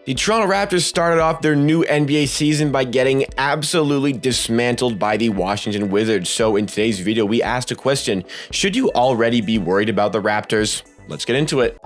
The Toronto Raptors started off their new NBA season by getting absolutely dismantled by the Washington Wizards. So in today's video, we asked a question: should you already be worried about the Raptors? Let's get into it.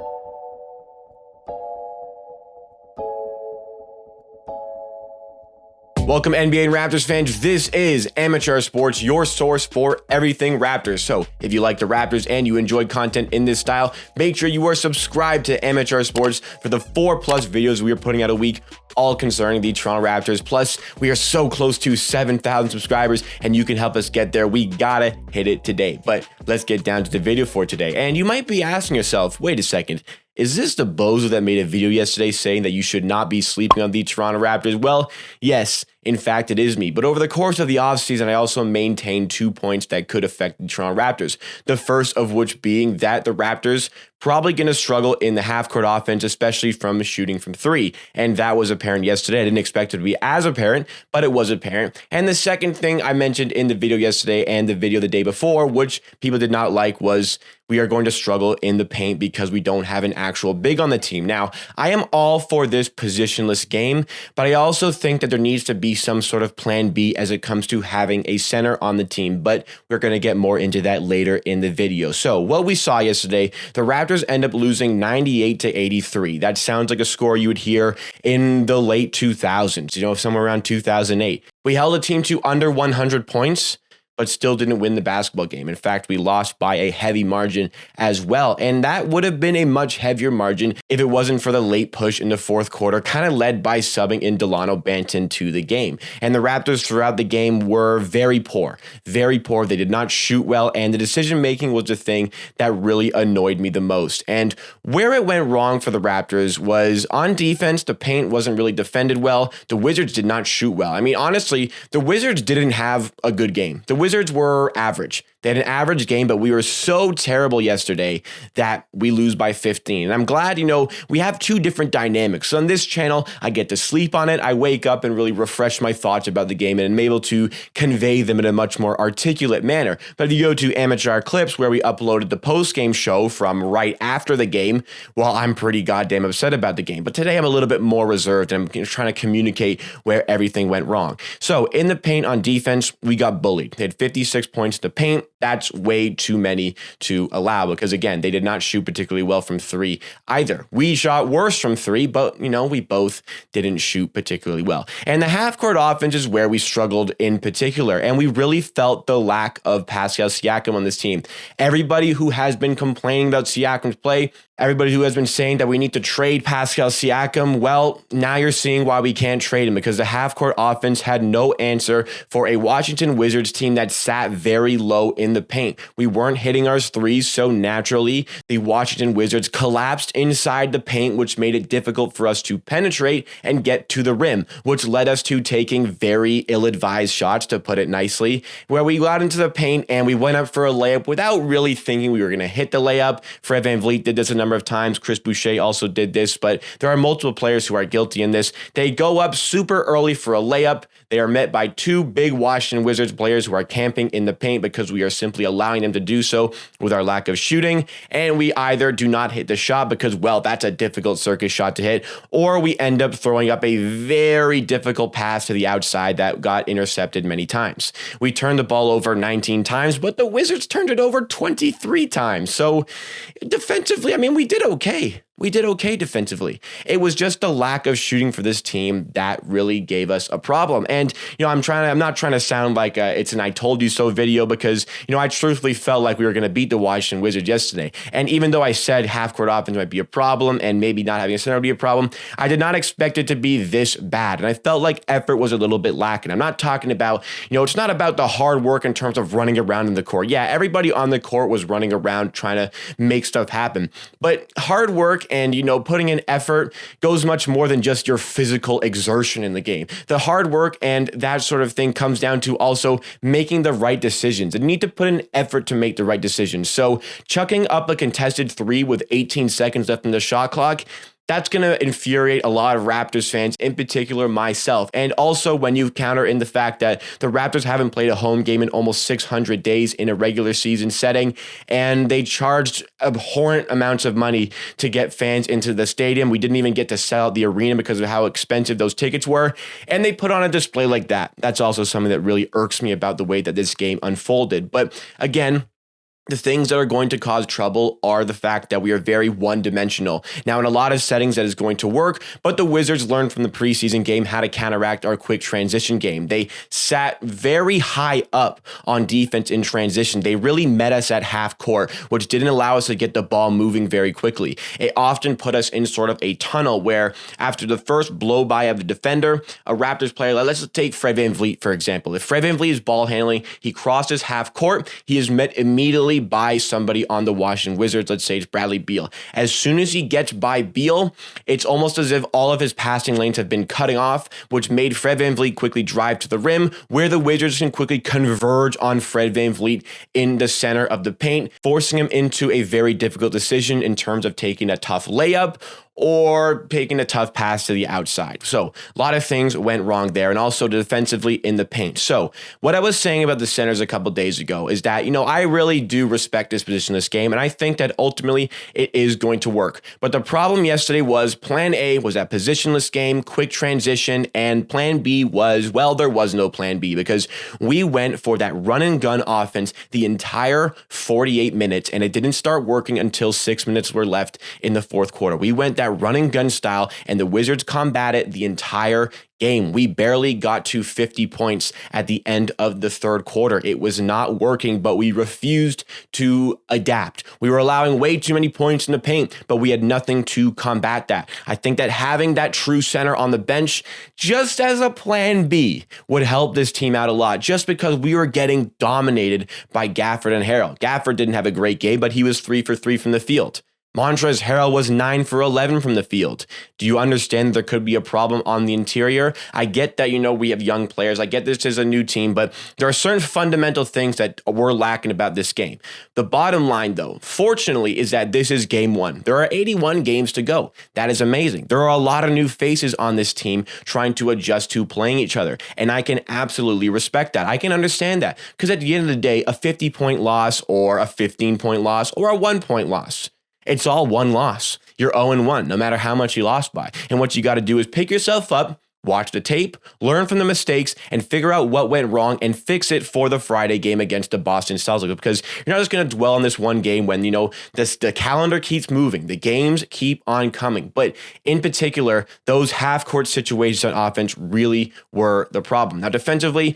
Welcome NBA and Raptors fans, this is Amateur Sports, your source for everything Raptors. So if you like the Raptors and you enjoyed content in this style, make sure you are subscribed to Amateur Sports for the 4+ videos we are putting out a week, all concerning the Toronto Raptors. Plus, we are so close to 7,000 subscribers and you can help us get there. We gotta hit it today. But let's get down to the video for today. And you might be asking yourself, wait a second, is this the bozo that made a video yesterday saying that you should not be sleeping on the Toronto Raptors? Well, yes, in fact, it is me. But over the course of the offseason, I also maintained 2 points that could affect the Toronto Raptors. The first of which being that the Raptors probably going to struggle in the half-court offense, especially from shooting from three. And that was apparent yesterday. I didn't expect it to be as apparent, but it was apparent. And the second thing I mentioned in the video yesterday and the video the day before, which people did not like, was we are going to struggle in the paint because we don't have an actual big on the team. Now, I am all for this positionless game, but I also think that there needs to be some sort of plan B as it comes to having a center on the team, but we're going to get more into that later in the video. So what we saw yesterday, the Raptors end up losing 98-83. That sounds like a score you would hear in the late 2000s, somewhere around 2008. We held a team to under 100 points, but still didn't win the basketball game. In fact, we lost by a heavy margin as well. And that would have been a much heavier margin if it wasn't for the late push in the fourth quarter, kind of led by subbing in Delano Banton to the game. And the Raptors throughout the game were very poor, very poor. They did not shoot well. And the decision-making was the thing that really annoyed me the most. And where it went wrong for the Raptors was on defense. The paint wasn't really defended well. The Wizards did not shoot well. I mean, honestly, the Wizards didn't have a good game. The Wizards were average. They had an average game, but we were so terrible yesterday that we lose by 15. And I'm glad, we have two different dynamics. So on this channel, I get to sleep on it. I wake up and really refresh my thoughts about the game and I'm able to convey them in a much more articulate manner. But if you go to Amateur Clips, where we uploaded the post-game show from right after the game, well, I'm pretty goddamn upset about the game. But today I'm a little bit more reserved and I'm trying to communicate where everything went wrong. So in the paint on defense, we got bullied. They had 56 points in the paint. That's way too many to allow because, again, they did not shoot particularly well from three either. We shot worse from three, but, we both didn't shoot particularly well. And the half-court offense is where we struggled in particular, and we really felt the lack of Pascal Siakam on this team. Everybody who has been complaining about Siakam's play, everybody who has been saying that we need to trade Pascal Siakam, well, now you're seeing why we can't trade him, because the half-court offense had no answer for a Washington Wizards team that sat very low in the paint. We weren't hitting our threes, so naturally, the Washington Wizards collapsed inside the paint, which made it difficult for us to penetrate and get to the rim, which led us to taking very ill-advised shots, to put it nicely, where we got into the paint and we went up for a layup without really thinking we were going to hit the layup. Fred VanVleet did this a number of times. Chris Boucher also did this, but there are multiple players who are guilty in this. They go up super early for a layup. They are met by two big Washington Wizards players who are camping in the paint because we are simply allowing them to do so with our lack of shooting. And we either do not hit the shot because, well, that's a difficult circus shot to hit, or we end up throwing up a very difficult pass to the outside that got intercepted many times. We turned the ball over 19 times, but the Wizards turned it over 23 times. So defensively, we did okay. We did okay defensively. It was just the lack of shooting for this team that really gave us a problem. And, I'm not trying to sound like it's an I told you so video because, I truthfully felt like we were going to beat the Washington Wizards yesterday. And even though I said half-court offense might be a problem and maybe not having a center would be a problem, I did not expect it to be this bad. And I felt like effort was a little bit lacking. I'm not talking about, it's not about the hard work in terms of running around in the court. Yeah, everybody on the court was running around trying to make stuff happen. But hard work and, putting in effort goes much more than just your physical exertion in the game. The hard work and that sort of thing comes down to also making the right decisions. And you need to put in effort to make the right decisions. So chucking up a contested three with 18 seconds left in the shot clock, That's going to infuriate a lot of Raptors fans, in particular myself. And also when you counter in the fact that the Raptors haven't played a home game in almost 600 days in a regular season setting, and they charged abhorrent amounts of money to get fans into the stadium. We didn't even get to sell out the arena because of how expensive those tickets were. And they put on a display like that. That's also something that really irks me about the way that this game unfolded. But again, the things that are going to cause trouble are the fact that we are very one-dimensional. Now, in a lot of settings, that is going to work, but the Wizards learned from the preseason game how to counteract our quick transition game. They sat very high up on defense in transition. They really met us at half court, which didn't allow us to get the ball moving very quickly. It often put us in sort of a tunnel where after the first blow by of the defender, a Raptors player, let's just take Fred VanVleet, for example. If Fred VanVleet is ball handling, he crosses half court, he is met immediately by somebody on the Washington Wizards. Let's say it's Bradley Beal. As soon as he gets by Beal, it's almost as if all of his passing lanes have been cutting off, which made Fred VanVleet quickly drive to the rim, where the Wizards can quickly converge on Fred VanVleet in the center of the paint, forcing him into a very difficult decision in terms of taking a tough layup or taking a tough pass to the outside. So a lot of things went wrong there, and also defensively in the paint. So what I was saying about the centers a couple days ago is that, I really do respect this position in this game, and I think that ultimately it is going to work. But the problem yesterday was plan A was that positionless game, quick transition, and plan B was, well, there was no plan B because we went for that run and gun offense the entire 48 minutes, and it didn't start working until 6 minutes were left in the fourth quarter. We went that run and gun style, and the Wizards combated the entire game. We barely got to 50 points at the end of the third quarter. It was not working, but we refused to adapt. We were allowing way too many points in the paint, but we had nothing to combat that. I think that having that true center on the bench, just as a plan B, would help this team out a lot, just because we were getting dominated by Gafford and Harrell. Gafford didn't have a great game, but he was 3 for 3 from the field. Montrezl Harrell was 9 for 11 from the field. Do you understand there could be a problem on the interior? I get that, we have young players. I get this is a new team, but there are certain fundamental things that we're lacking about this game. The bottom line, though, fortunately, is that this is game one. There are 81 games to go. That is amazing. There are a lot of new faces on this team trying to adjust to playing each other, and I can absolutely respect that. I can understand that, because at the end of the day, a 50-point loss or a 15-point loss or a 1-point loss, it's all one loss. You're 0-1, no matter how much you lost by. And what you got to do is pick yourself up, watch the tape, learn from the mistakes, and figure out what went wrong and fix it for the Friday game against the Boston Celtics. Because you're not just going to dwell on this one game when, the calendar keeps moving. The games keep on coming. But in particular, those half-court situations on offense really were the problem. Now, defensively,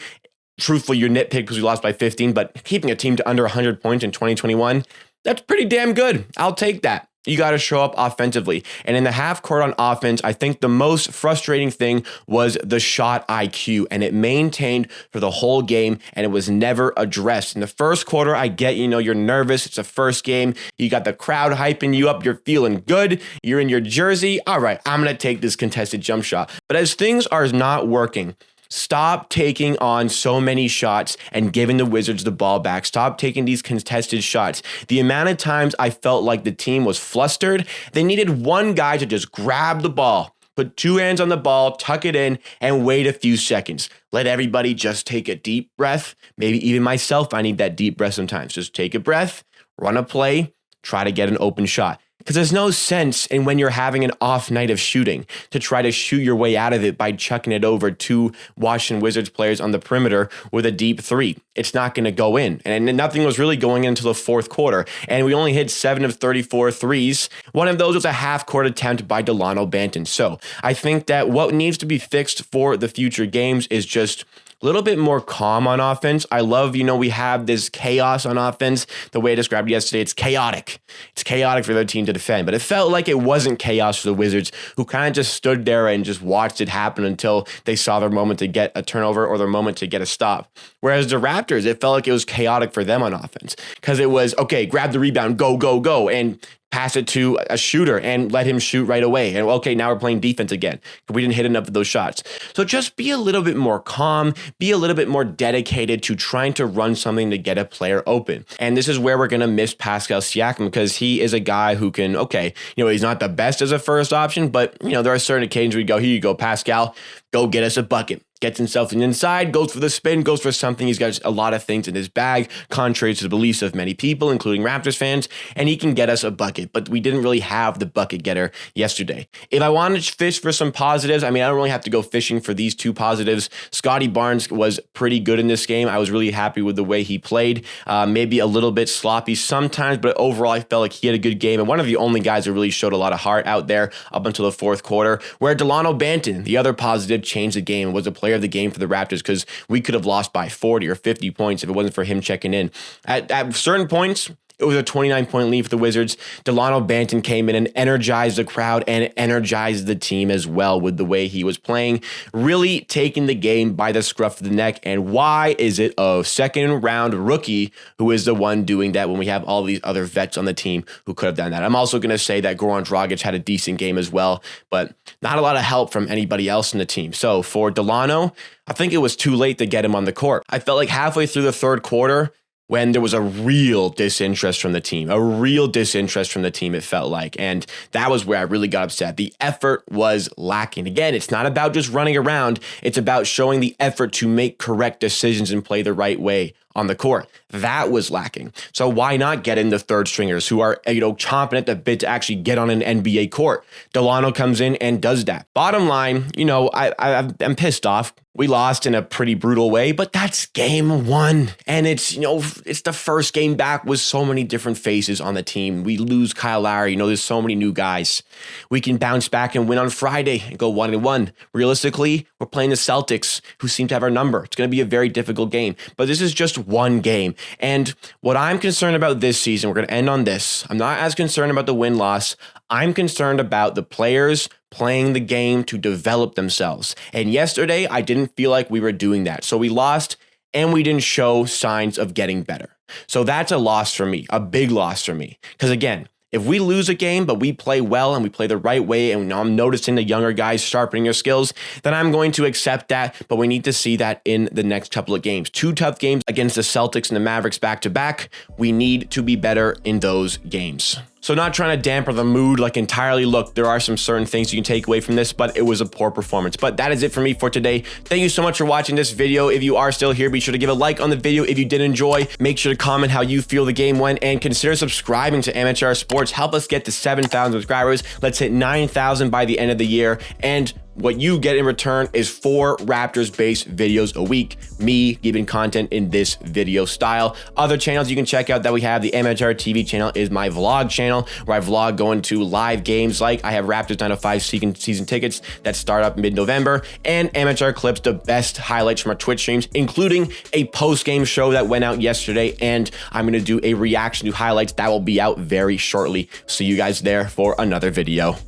truthfully, you nitpick because we lost by 15, but keeping a team to under 100 points in 2021, that's pretty damn good. I'll take that. You got to show up offensively. And in the half court on offense, I think the most frustrating thing was the shot IQ, and it maintained for the whole game, and it was never addressed. In the first quarter, I get, you're nervous. It's a first game. You got the crowd hyping you up. You're feeling good. You're in your jersey. All right, I'm going to take this contested jump shot. But as things are not working, stop taking on so many shots and giving the Wizards the ball back. Stop taking these contested shots. The amount of times I felt like the team was flustered, they needed one guy to just grab the ball, put two hands on the ball, tuck it in, and wait a few seconds. Let everybody just take a deep breath. Maybe even myself, I need that deep breath sometimes. Just take a breath, run a play, try to get an open shot. Because there's no sense in when you're having an off night of shooting to try to shoot your way out of it by chucking it over to Washington Wizards players on the perimeter with a deep three. It's not going to go in. And nothing was really going in until the fourth quarter. And we only hit 7 of 34 threes. One of those was a half-court attempt by Delano Banton. So I think that what needs to be fixed for the future games is just a little bit more calm on offense. I love, we have this chaos on offense. The way I described it yesterday, it's chaotic. It's chaotic for their team to defend, but it felt like it wasn't chaos for the Wizards, who kind of just stood there and just watched it happen until they saw their moment to get a turnover or their moment to get a stop. Whereas the Raptors, it felt like it was chaotic for them on offense, because it was, okay, grab the rebound, go, go, go. And pass it to a shooter and let him shoot right away. And okay, now we're playing defense again. We didn't hit enough of those shots. So just be a little bit more calm, be a little bit more dedicated to trying to run something to get a player open. And this is where we're going to miss Pascal Siakam, because he is a guy who can, okay, he's not the best as a first option, but there are certain occasions where you go, here you go, Pascal, go get us a bucket. Gets himself inside, goes for the spin, goes for something. He's got a lot of things in his bag, contrary to the beliefs of many people, including Raptors fans, and he can get us a bucket. But we didn't really have the bucket getter yesterday. If I wanted to fish for some positives, I don't really have to go fishing for these two positives. Scottie Barnes was pretty good in this game. I was really happy with the way he played. Maybe a little bit sloppy sometimes, but overall I felt like he had a good game, and one of the only guys who really showed a lot of heart out there up until the fourth quarter, where Delano Banton, the other positive, changed the game, was a player of the game for the Raptors, because we could have lost by 40 or 50 points if it wasn't for him checking in. At certain points, it was a 29-point lead for the Wizards. Delano Banton came in and energized the crowd and energized the team as well with the way he was playing, really taking the game by the scruff of the neck. And why is it a second-round rookie who is the one doing that when we have all these other vets on the team who could have done that? I'm also going to say that Goran Dragic had a decent game as well, but not a lot of help from anybody else in the team. So for Delano, I think it was too late to get him on the court. I felt like halfway through the third quarter, when there was a real disinterest from the team, it felt like. And that was where I really got upset. The effort was lacking. Again, it's not about just running around. It's about showing the effort to make correct decisions and play the right way on the court. That was lacking. So why not get in the third stringers who are, chomping at the bit to actually get on an NBA court? Delano comes in and does that. Bottom line, I'm pissed off. We lost in a pretty brutal way, but that's game one. And it's the first game back with so many different faces on the team. We lose Kyle Lowry. There's so many new guys. We can bounce back and win on Friday and go 1-1. Realistically, we're playing the Celtics, who seem to have our number. It's going to be a very difficult game, but this is just one game. And what I'm concerned about this season, we're going to end on this. I'm not as concerned about the win-loss. I'm concerned about the players playing the game to develop themselves. And yesterday, I didn't feel like we were doing that. So we lost, and we didn't show signs of getting better. So that's a loss for me, a big loss for me. Because again, if we lose a game, but we play well and we play the right way, and I'm noticing the younger guys sharpening their skills, then I'm going to accept that. But we need to see that in the next couple of games. 2 tough games against the Celtics and the Mavericks back-to-back. We need to be better in those games. So not trying to dampen the mood entirely. Look, there are some certain things you can take away from this, but it was a poor performance. But that is it for me for today. Thank you so much for watching this video. If you are still here, be sure to give a like on the video. If you did enjoy, make sure to comment how you feel the game went, and consider subscribing to MHR Sports. Help us get to 7,000 subscribers. Let's hit 9,000 by the end of the year. And what you get in return is 4 Raptors-based videos a week, me giving content in this video style. Other channels you can check out that we have, the MHR TV channel is my vlog channel, where I vlog going to live games, like I have Raptors 905 season tickets that start up mid-November, and MHR Clips, the best highlights from our Twitch streams, including a post-game show that went out yesterday, and I'm going to do a reaction to highlights that will be out very shortly. See you guys there for another video.